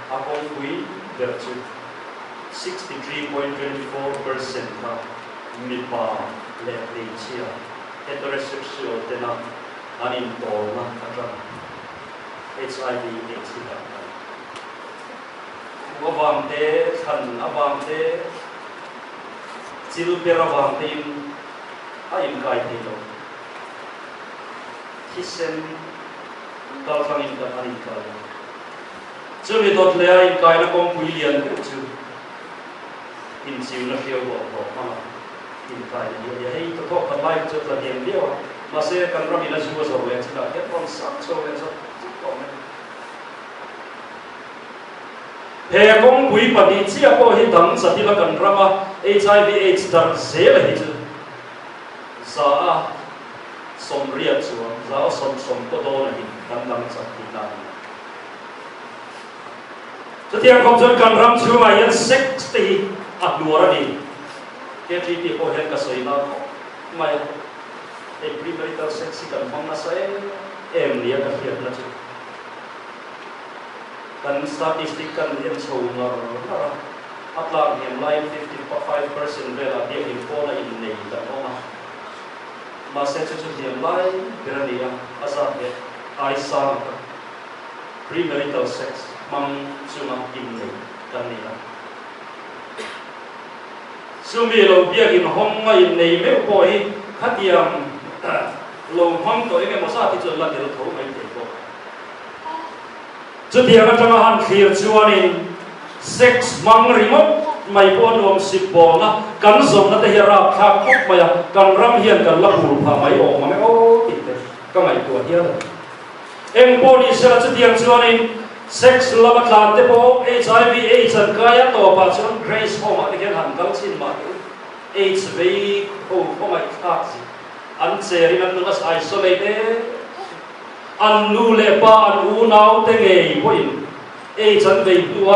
อาคงคุยเดือนจุด 63.24% ครับมีป่าเล็บดีเชียheterosexual เต็มอันนี้โตมากครับ HIV AIDS ครับว่าบางเต้ขันบางเต้จิลเปรบางเต้อายุไกลที่เราที่เส้นตลอดฟังอินกับอายุไกลจะมีตัวเลี้ยอายุไกลนักองคุยเรียนก็จูอินซิวนักเที่ยวบอกมาอินไกลเดียวอย่าให้ตัวทอกกันไล่จุดละเดียวเดียวมาเสียกันเรามีนักสู้สอบเรียนสิครับแค่ตอนสักโซ่เรียนสักต่อไหมเฮกงคุยปฏิเชียโกหิดังสติละกันรามา HIV AIDS ดังเสียเลยจูซาสมเรียกชัวซาสมก็โดนหิดังสักทีนั้นจะเที่ยงคงจนกันรำชัวมายัน60อัดดัวระดีเกี่ยวกับที่โอเห็นก็สวยมากไม่ไอ้พรีเมริตัลเซ็กซี่กันฟังนะใส่เลี้ยกันเทียบนะจูกันสถิติกันเห็นโชว์มาอัตราเห็นไลฟ์55% เวลาเดียวอินโฟนอินเนยกันออกมาเซ็นชุดเห็นไลฟ์เดือนนี้อาซาเดไอซ่าพรีเมริตัลเซ็กซ์มังสุมาอินเนยกันนี่นะสุมีเราเบียกินห้องอินเนยไม่พอให้ขัดยำลงห้องตัวเองมาซาที่จุดละเดี๋ยวเราโถไม่เด็กจุดเดียวกันจะมาหันเคลียร์ชวนนี่เซ็กซ์มังริมดไม่พอรวม10 บอลนะกันส่งนั่นแต่เฮียราบทักปุ๊บมากันรำเฮียนกันละหูพาไม่ออกมาไม่โอ้ติดเลยก็ไม่ตัวเฮียเลยเอ็งพอนี่เสร็จจุดเดียวชวนนี่เซ็กซ์ละบัดลานเตโป HIV AIDS อันกายตัวปัจจุบัน Grace เข้ามาที่เห็นหันกันสิ้นมา HIV เข้ามาทักสิอันเสรีมันนึกว่า isolatedอันนู้เล็บอันอูนาวเตงเอ๋ยพอินฉันไปตัว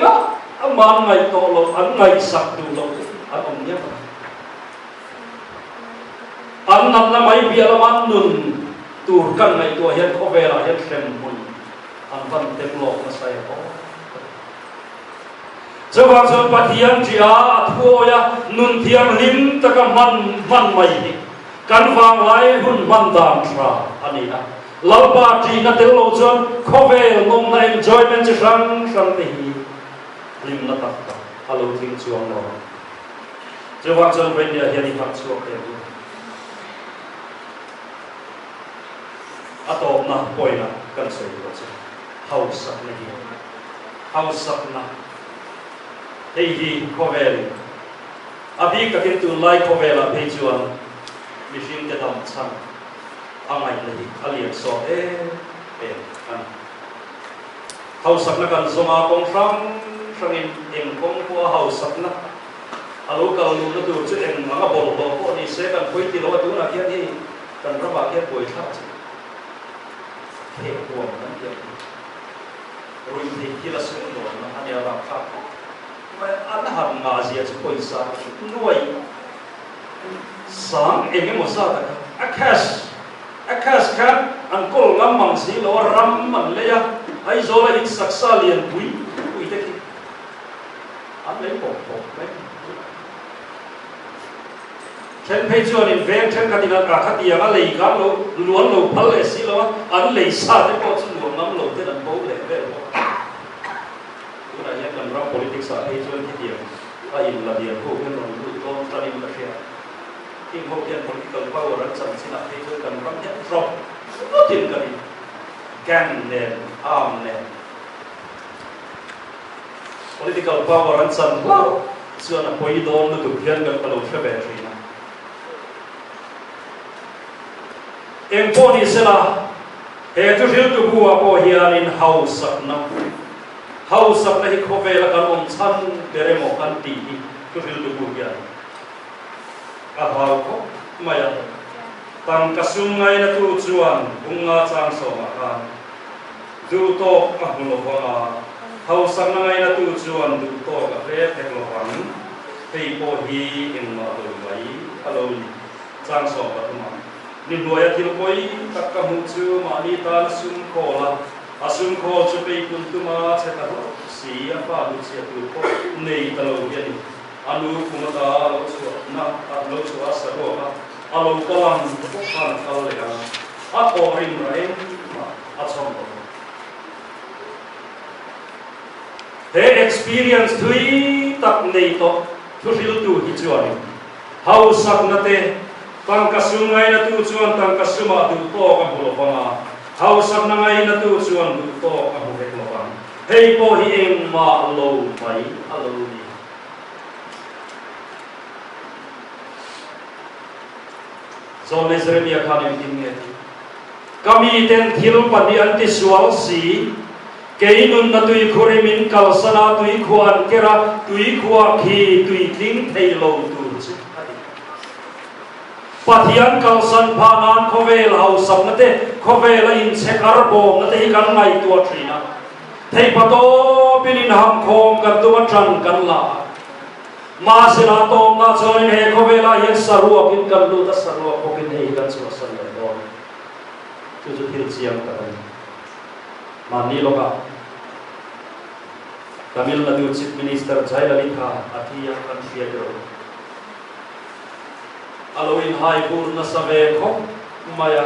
ละอันมันไงโตลงอันไงสักดูลงอันอมเนี้ยอันนั้นละไม่เบียร์มันนุนตูดกันไงตัวเห็นเขาเวลาเห็นเข้มมุนอันวันเต็มโลกมาใส่เขาจะว่าส่วนปฏิยังจีอาทัวยานุนเทียมลิ้มตะกันมันไม่กันฟังไว้หุ่นมันดามทราอันนี้นะเราปาจีนัดเตลโลจนเขาเวลงงใน enjoyment จะครั้งตีลิมนัดตัดฮัลโหลทิ้งช่วงเราจะว่าส่วนเป็นเนี่ยเฮียนี่พักช่วงเดียวอัตโตนะป่วยนะกันสวยก็จะเฮาสักนิดเดียวเฮาสักนะเฮ้ยเขาเวลอภิกติตุไลเขาเวลาเพจวนมิชินจะทำชั้นอะไรเลยอะไรสอบเป็นกันเขาสักนักการสมาคมฟังเองคงพัวเขาสักนักอาลูกเขาลูกนั่นดูจะเองมันก็บอกพวกนี้เสกันคุยที่เราดูนะแค่นี้กันระบาดแค่ป่วยทับแค่ป่วยนั่นเองรู้ที่ละสิ่งหนึ่งนะอันนี้เราทับไม่อันนั้นงาเสียจะป่วยซะด้วยสังเองไม่ทราบแต่akas kan angkol ngamang si lo ramman leya ai zola hit saksa lian pui te ki an lei pok mai chen phei chuan in veng chen katina ka khatia ga lei kam lo luan lo phal le si lo an lei sa te ko chu luan ngam lo te dan bo le ve thấy chuan cái điểm in là điểm hậu nhân đồng lụt con ta đi mất kia khi hậu nhân political power rất sẵn xin là thấy chuan cần rắm nhất rồi có tiền cái gì gan nền arm nền political power rất sẵn wow xưa là quay đón nó được hiện gần vào phía bên trên này em po đi sẽ là hệ tu hiếu tu hùa po hiền in hậu sắc na hi khove la kan om chan tere mo kan ti hi tu hiếu tu hùa hiền a hau ko maya tang kasum ngai na tu chuan bunga chang so ma ka du to ma hulo wa hau sang na ngai na tu chuan du to ka re thek lo hang hei po hi in ma do mai alo chang so ba tu ma ni loya thil koi tak ka mu chu ma ni ta sum ko la asum ko chu pe kun tu ma che ta ho si a pa lu che tu ko nei ta lo ya ni anu kuma ta lo chu na ta lo chu a sa ro ka alo ka lang ko khan ka le ga a ko rim rai ma a chom ko he experience thui tak nei to thu hil tu hi chu ani hau sak na te tang kasum ngai na tu chuan tang kasuma du to ka bolo panga hau sak na ngai na tu chuan du to ka bu hek lo pang hei po hi eng ma lo mai alo ni zo ne zremia khanim tin nge kami ten thil pani anti sual si keinun na tui khurimin kalsana tui khuan kera tui khua khi tui tling thei lo tu chi pathian kalsan phanan khovel hau sam na te khovel in chekar bom na te hi kan ngai tu trina thei pato pinin ham khom kan tu tran kan la ma sila tom na choin he khovela yen sarua kin kan lu ta sarua ko kin hei kan chu san le do chu chu thil chiam ka mani loka Tamil Nadu Chief Minister Jayalalitha Athiya kan fiadro Aloin hai pur na save khop maya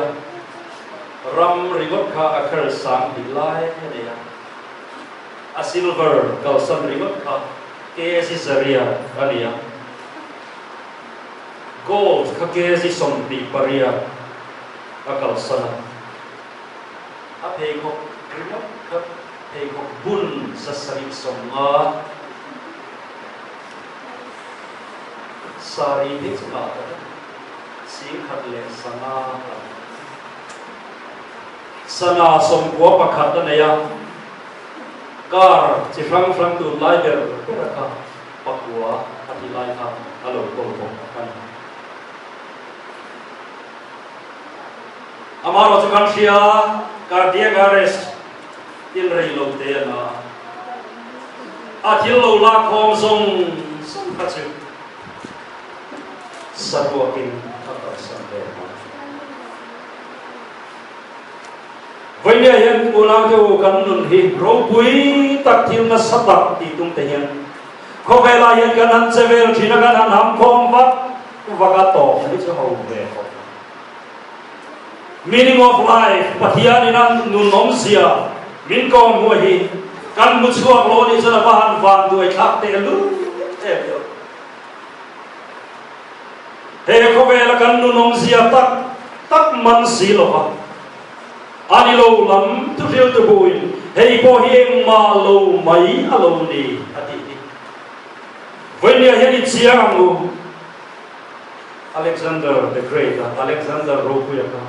ram rigot kha akhar sang dilai neya a silver kalsan rigot kha kesi saria ania gold kha kesi sompi paria akal sana a phei khop rigot kha phei khop bun sasari somma sari hi chuma si khat le sana som ko pakhat na ya kar chi frang tu lai ber ko ka pakwa ati lai ka alo ko kan amaro chu kan sia cardiac arrest il rei lo te na athil lo la khom song khachu sarwakin vậy nên hiện ulang tu kan nun hi robui tak thil na satak ti tung te hian ko vela hian kan han chevel thina kan han ham khom vaka to ni chu ho ve ko meaning of life pathian inan nun nom sia min kom ho hi kan mu chuak lo ni chana bahan van du ai thak te lu he ko vela kan nun nom sia tak man si lo ba ani lo lam tu hiu tu buin hei po hieng ma lo mai alo ni ati when ya hian chiang lu Alexander the Great Alexander Ropuya ka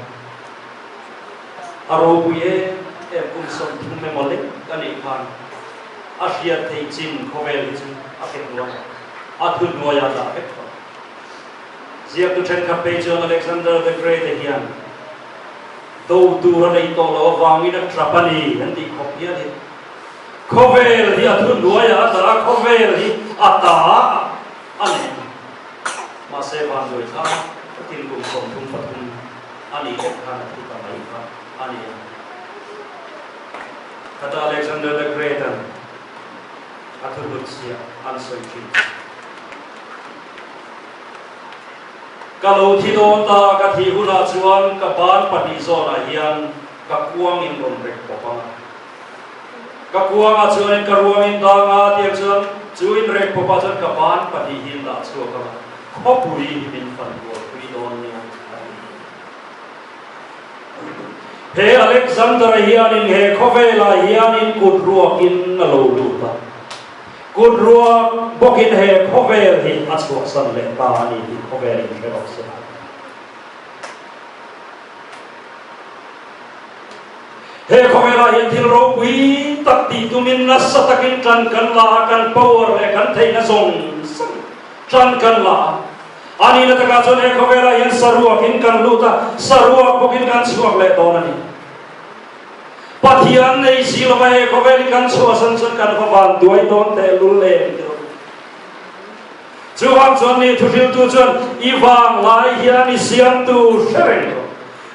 aropuye em kum som thum me mole kani khan asia thei chin khovel chu apek lo athu noya da ek ziak tu chen kha pe Alexander the Great hian do tu ra nei to lo wangi na trapani nanti khopia ni khovel hi athu noya da khovel hi ata ani ma se ban doi tha tin kum som thum pathum ani ek khan tu ta mai kha ani kata Alexander the Great athu lucia answer ki kalau thidon ta ka thi huna chuan ka ban pani zona hian ka kuang in ron rek popanga ka kuanga chuan ka ruang in danga tiang chuan chuin rek po pa chan ka ban pa di hin la chu ka kho pui min fan ko pui don ni he Alexander hianin he khovela hianin kudruak in lo luta kudruak bokin he khovel hi achuk san le ta ni hi khovel in ke rok se he khovela hian thil ro pui tak ti tumin na satakin tran kan la kan power le kan thei na zong tran kan la ani na taka chon he khovela hian saruak in kan luta saruak bokin kan chuak le ton ani pathian nei silwa he khoveli kan chua san san kan van duai don te lul le chuang chon ni thuthil tu chon iwang lai hian ni siam tu shereng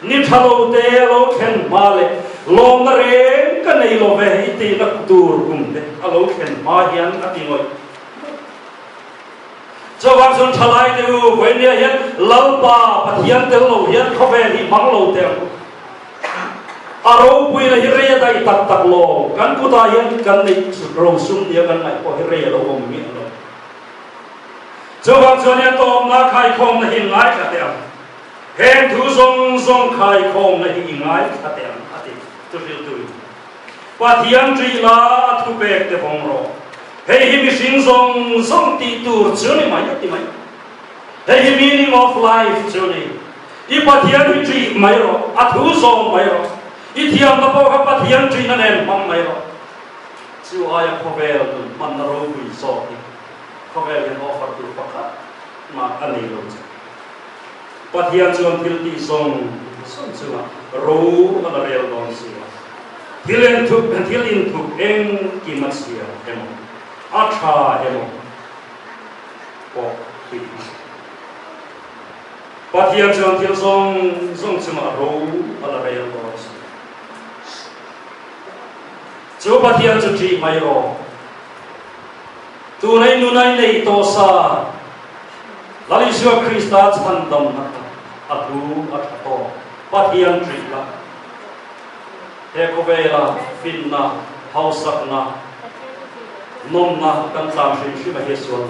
ni thalo te lo khen male lom na reng ka nei lo ve ti na tur kum te alo khen ma hian ati ngoi chuang chon thalai te u wen ya hian lalpa pathian te lo hian khoveli mang lo te aro pui na hireya dai tak tak lo kan puta hian kan nei ro sum dia kan nai po hireya lo om mi lo chuang chon ya tom na khai khom na hin ngai ka te heng thu zong zong khai khom na hi ngai ka te ati tu fil tu pathian tri la thu pek te bong ro hei hi mi shin zong zong ti tur chu ni mai ti mai hei hi meaning of life chu ni I pathian tri mai ro athu zong mai ro Ithiam na po ka pathian tri na nen mang mai ro chu aya khovel tu man na ro wi so ti khovel hen offer tu pakha ma ani lo pathian chuan thil ti song chunga ro na rel don sia thilen thuk thilin thuk eng ki mat sia emo atha emo po ti pathian chuan thil song chunga ro na rel don sia chu pathian chu tri mai ro tu nei nu nai nei to sa lali shua Krista chan dam na atu atho pathian tri la he ko vela finna hausak na nom na kan tam shi shi ma hesuan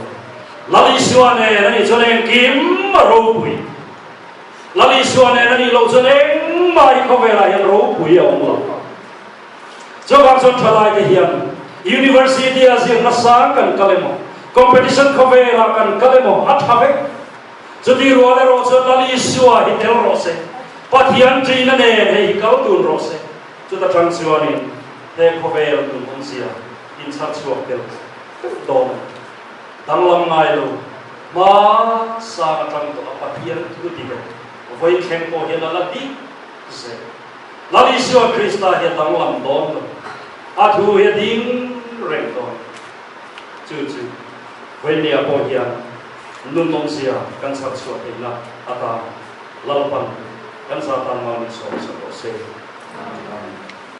lali shua ne nani chonen kim ro pui lali shua ne nani lo chonen mai ko vela yan ro pui ong lo Jawab son thalai ke hiam university azir na sang kan kalemo competition khovela kan kalemo athabe jodi role ro so lali suwa hi tel ro se pathian tri na ne hei kau tun ro se chuta tang suani te khovel tun on sia in chat chuak tel dom dang lam ngai lo ma sa ka tang to pathian tu ti be voi khem ko hi la di se lali suwa Krista hi dang lam don athu he ding reng don chu when ni apo hian nun nom sia kan sat suwa ina ata lalpan kan sa tan ma ni so se amen